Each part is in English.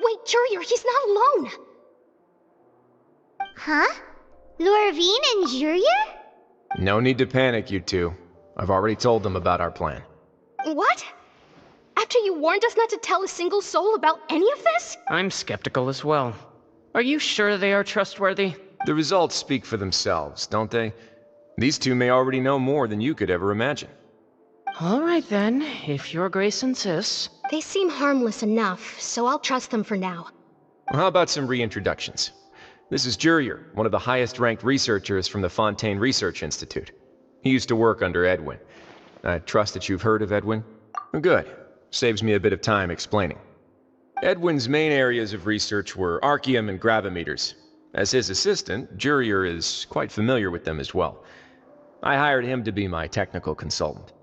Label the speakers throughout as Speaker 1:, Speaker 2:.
Speaker 1: Wait, Jurier, he's not alone!
Speaker 2: Huh? Lorvine and Jurier?
Speaker 3: No need to panic, you two. I've already told them about our plan.
Speaker 1: What? After you warned us not to tell a single soul about any of this?
Speaker 4: I'm skeptical as well. Are you sure they are trustworthy?
Speaker 3: The results speak for themselves, don't they? These two may already know more than you could ever imagine.
Speaker 4: All right then, if your grace insists.
Speaker 1: They seem harmless enough, so I'll trust them for now.
Speaker 3: Well, how about some reintroductions? This is Jurier, one of the highest-ranked researchers from the Fontaine Research Institute. He used to work under Edwin. I trust that you've heard of Edwin? Good. Saves me a bit of time explaining. Edwin's main areas of research were archeum and gravimeters. As his assistant, Jurier is quite familiar with them as well. I hired him to be my technical consultant.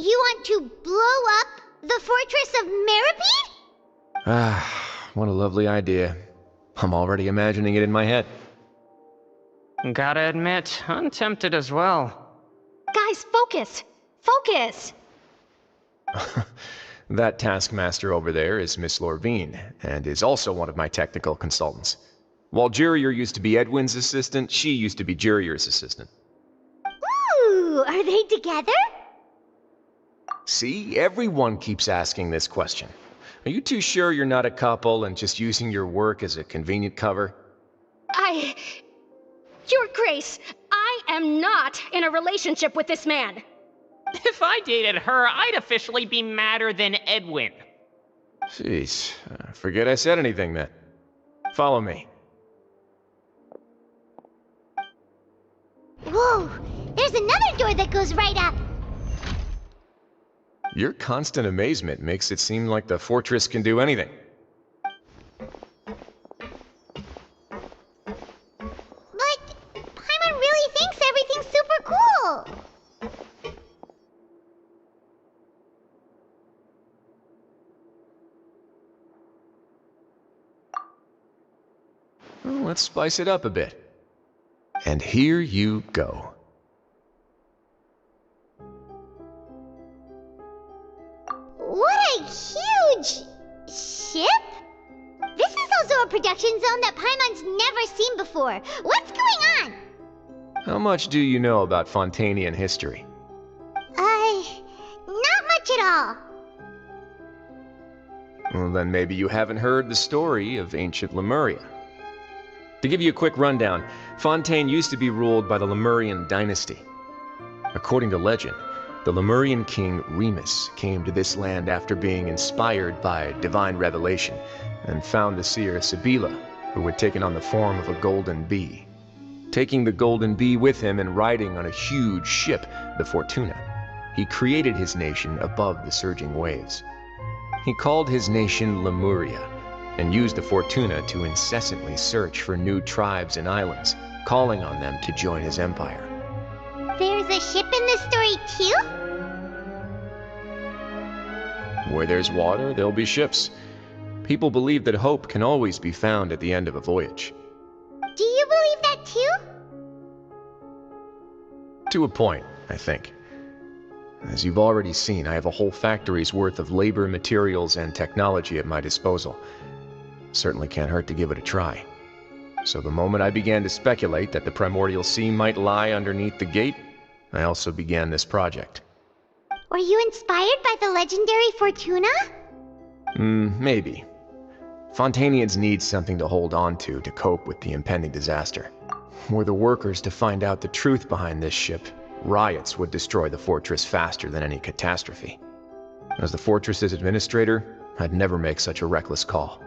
Speaker 2: You want to blow up the fortress of Meripede?
Speaker 3: Ah, what a lovely idea. I'm already imagining it in my head.
Speaker 4: Gotta admit, I'm tempted as well.
Speaker 1: Guys, focus! Focus!
Speaker 3: That taskmaster over there is Miss Lorvine, and is also one of my technical consultants. While Jurier used to be Edwin's assistant, she used to be Jurier's assistant.
Speaker 2: Ooh, are they together?
Speaker 3: See, everyone keeps asking this question. Are you too sure you're not a couple and just using your work as a convenient cover?
Speaker 1: Your Grace, I am not in a relationship with this man.
Speaker 5: If I dated her, I'd officially be madder than Edwin.
Speaker 3: Jeez, forget I said anything then. Follow me.
Speaker 2: Whoa, there's another door that goes right up.
Speaker 3: Your constant amazement makes it seem like the fortress can do anything.
Speaker 2: But Paimon really thinks everything's super cool.
Speaker 3: Well, let's spice it up a bit. And here you go.
Speaker 2: What a huge ship? This is also a production zone that Paimon's never seen before. What's going on?
Speaker 3: How much do you know about Fontainian history?
Speaker 2: Not much at all.
Speaker 3: Well, then maybe you haven't heard the story of ancient Lemuria. To give you a quick rundown, Fontaine used to be ruled by the Lemurian dynasty. According to legend, the Lemurian king Remus came to this land after being inspired by divine revelation and found the seer Sibila, who had taken on the form of a golden bee. Taking the golden bee with him and riding on a huge ship, the Fortuna, he created his nation above the surging waves. He called his nation Lemuria, and used the Fortuna to incessantly search for new tribes and islands, calling on them to join his empire.
Speaker 2: There's a ship in this story too?
Speaker 3: Where there's water, there'll be ships. People believe that hope can always be found at the end of a voyage.
Speaker 2: Do you believe that too?
Speaker 3: To a point, I think. As you've already seen, I have a whole factory's worth of labor, materials, and technology at my disposal. Certainly can't hurt to give it a try. So the moment I began to speculate that the primordial sea might lie underneath the gate, I also began this project.
Speaker 2: Were you inspired by the legendary Fortuna?
Speaker 3: Maybe. Fontainians need something to hold on to cope with the impending disaster. Were the workers to find out the truth behind this ship, riots would destroy the fortress faster than any catastrophe. As the fortress's administrator, I'd never make such a reckless call.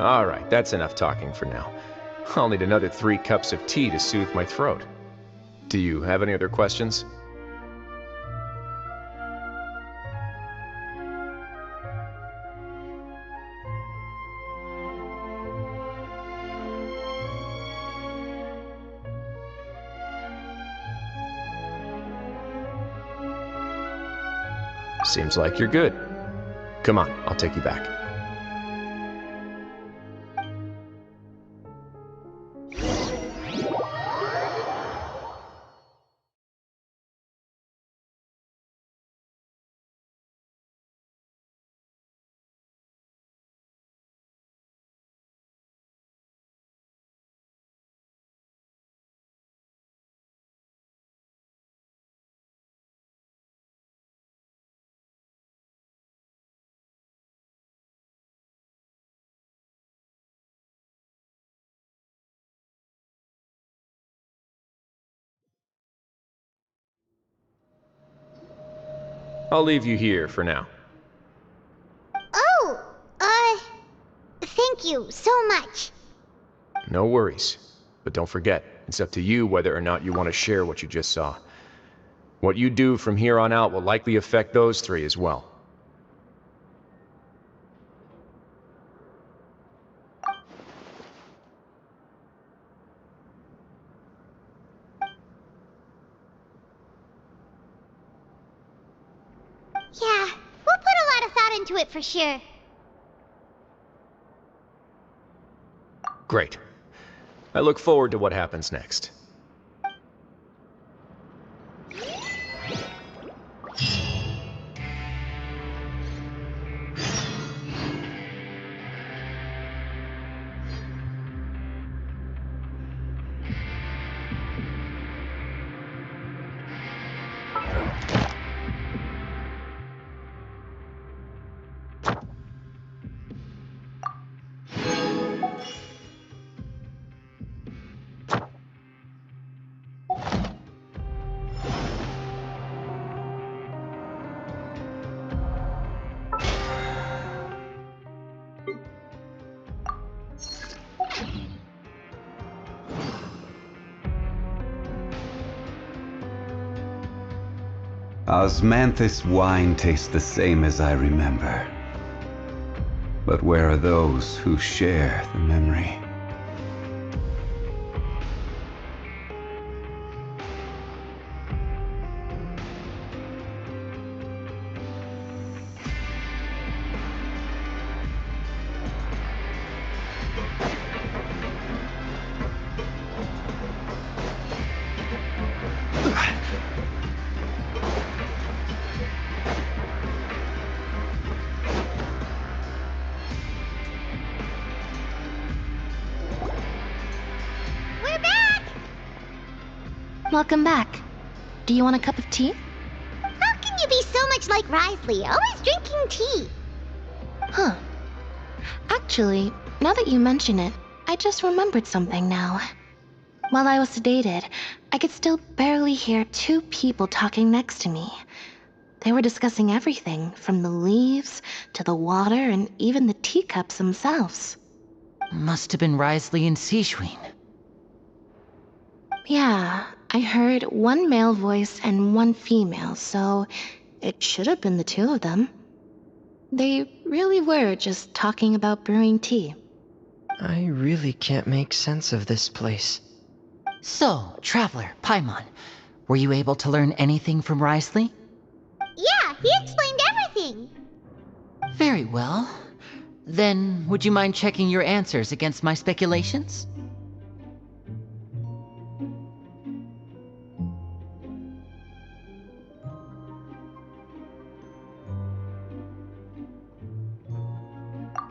Speaker 3: Alright, that's enough talking for now. I'll need another 3 cups of tea to soothe my throat. Do you have any other questions? Seems like you're good. Come on, I'll take you back. I'll leave you here for now.
Speaker 2: Oh, thank you so much.
Speaker 3: No worries. But don't forget, it's up to you whether or not you want to share what you just saw. What you do from here on out will likely affect those 3 as well.
Speaker 2: Yeah, we'll put a lot of thought into it for sure.
Speaker 3: Great. I look forward to what happens next.
Speaker 6: Osmanthus wine tastes the same as I remember. But where are those who share the memory?
Speaker 2: We're back!
Speaker 1: Welcome back. Do you want a cup of tea?
Speaker 2: How can you be so much like Risley, always drinking tea?
Speaker 1: Huh. Actually, now that you mention it, I just remembered something now. While I was sedated, I could still barely hear 2 people talking next to me. They were discussing everything, from the leaves to the water and even the teacups themselves.
Speaker 7: Must have been Risley and Sishwin.
Speaker 1: Yeah, I heard 1 male voice and 1 female, so it should have been the 2 of them. They really were just talking about brewing tea.
Speaker 4: I really can't make sense of this place.
Speaker 7: So, Traveler, Paimon, were you able to learn anything from Risley?
Speaker 2: Yeah, he explained everything.
Speaker 7: Very well. Then, would you mind checking your answers against my speculations?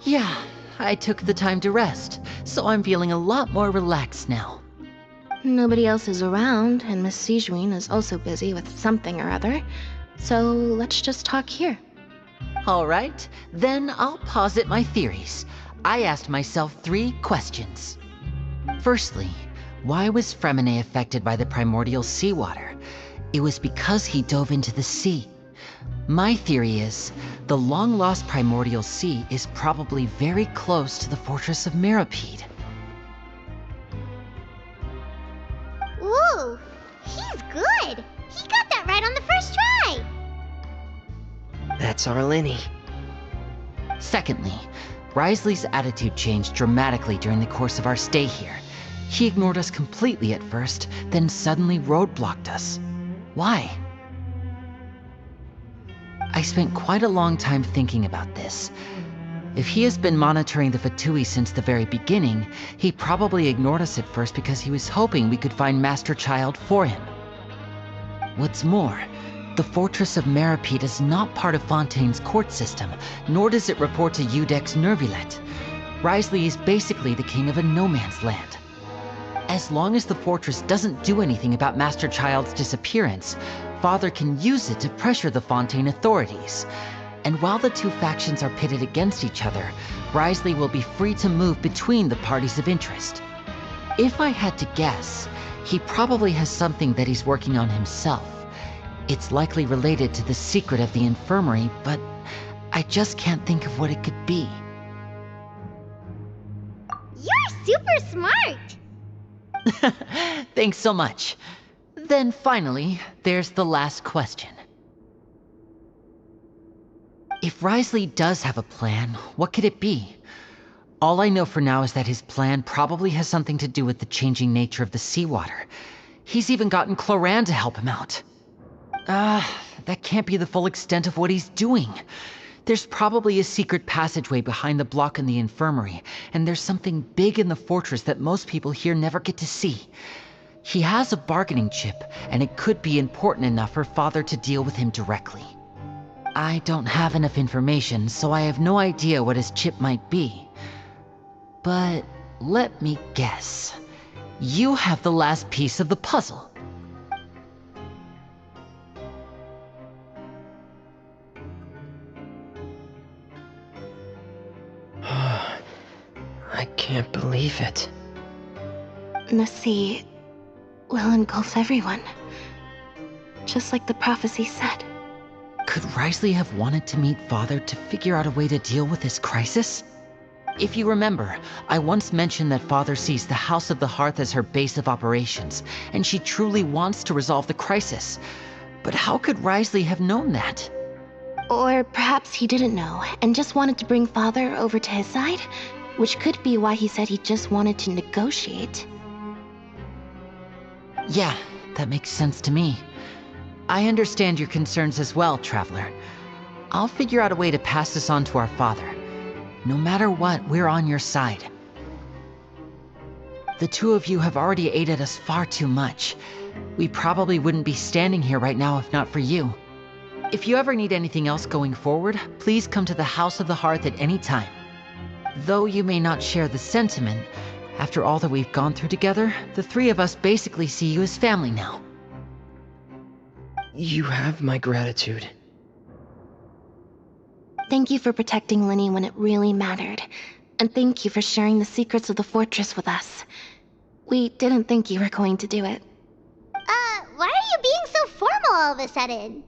Speaker 7: Yeah, I took the time to rest, so I'm feeling a lot more relaxed now.
Speaker 1: Nobody else is around, and Miss Sijwin is also busy with something or other, so let's just talk here.
Speaker 7: All right, then I'll posit my theories. I asked myself 3 questions. Firstly, why was Fremine affected by the primordial seawater? It was because he dove into the sea. My theory is, The long-lost primordial sea is probably very close to the fortress of Mirapede.
Speaker 2: Ooh, he's good. He got that right on the first try.
Speaker 8: That's our Linny.
Speaker 7: Secondly, Risley's attitude changed dramatically during the course of our stay here. He ignored us completely at first, then suddenly roadblocked us. Why? I spent quite a long time thinking about this. If he has been monitoring the Fatui since the very beginning, he probably ignored us at first because he was hoping we could find Master Child for him. What's more, the Fortress of Mirapede is not part of Fontaine's court system, nor does it report to Udex Nervulet. Risley is basically the king of a no-man's land. As long as the fortress doesn't do anything about Master Child's disappearance, Father can use it to pressure the Fontaine authorities. And while the two factions are pitted against each other, Risley will be free to move between the parties of interest. If I had to guess, he probably has something that he's working on himself. It's likely related to the secret of the infirmary, but I just can't think of what it could be.
Speaker 2: You're super smart.
Speaker 7: Thanks so much. Then finally, there's the last question. If Risley does have a plan, what could it be? All I know for now is that his plan probably has something to do with the changing nature of the seawater. He's even gotten Cloran to help him out. That can't be the full extent of what he's doing. There's probably a secret passageway behind the block in the infirmary, and there's something big in the fortress that most people here never get to see. He has a bargaining chip, and it could be important enough for Father to deal with him directly. I don't have enough information, so I have no idea what his chip might be. But let me guess. You have the last piece of the puzzle.
Speaker 8: I can't believe it.
Speaker 1: The sea will engulf everyone. Just like the prophecy said.
Speaker 7: Could Risley have wanted to meet Father to figure out a way to deal with this crisis? If you remember, I once mentioned that Father sees the House of the Hearth as her base of operations, and she truly wants to resolve the crisis. But how could Risley have known that?
Speaker 1: Or perhaps he didn't know and just wanted to bring Father over to his side, which could be why he said he just wanted to negotiate.
Speaker 7: Yeah, that makes sense to me. I understand your concerns as well, Traveler. I'll figure out a way to pass this on to our father. No matter what, we're on your side. The two of you have already aided us far too much. We probably wouldn't be standing here right now if not for you. If you ever need anything else going forward, please come to the House of the Hearth at any time. Though you may not share the sentiment, after all that we've gone through together, the three of us basically see you as family now.
Speaker 8: You have my gratitude.
Speaker 1: Thank you for protecting Linny when it really mattered. And thank you for sharing the secrets of the fortress with us. We didn't think you were going to do it.
Speaker 2: Why are you being so formal all of a sudden?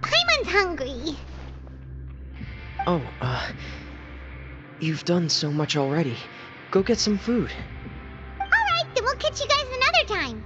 Speaker 2: Paimon's hungry.
Speaker 8: Oh, you've done so much already. Go get some food.
Speaker 2: Alright, then we'll catch you guys another time.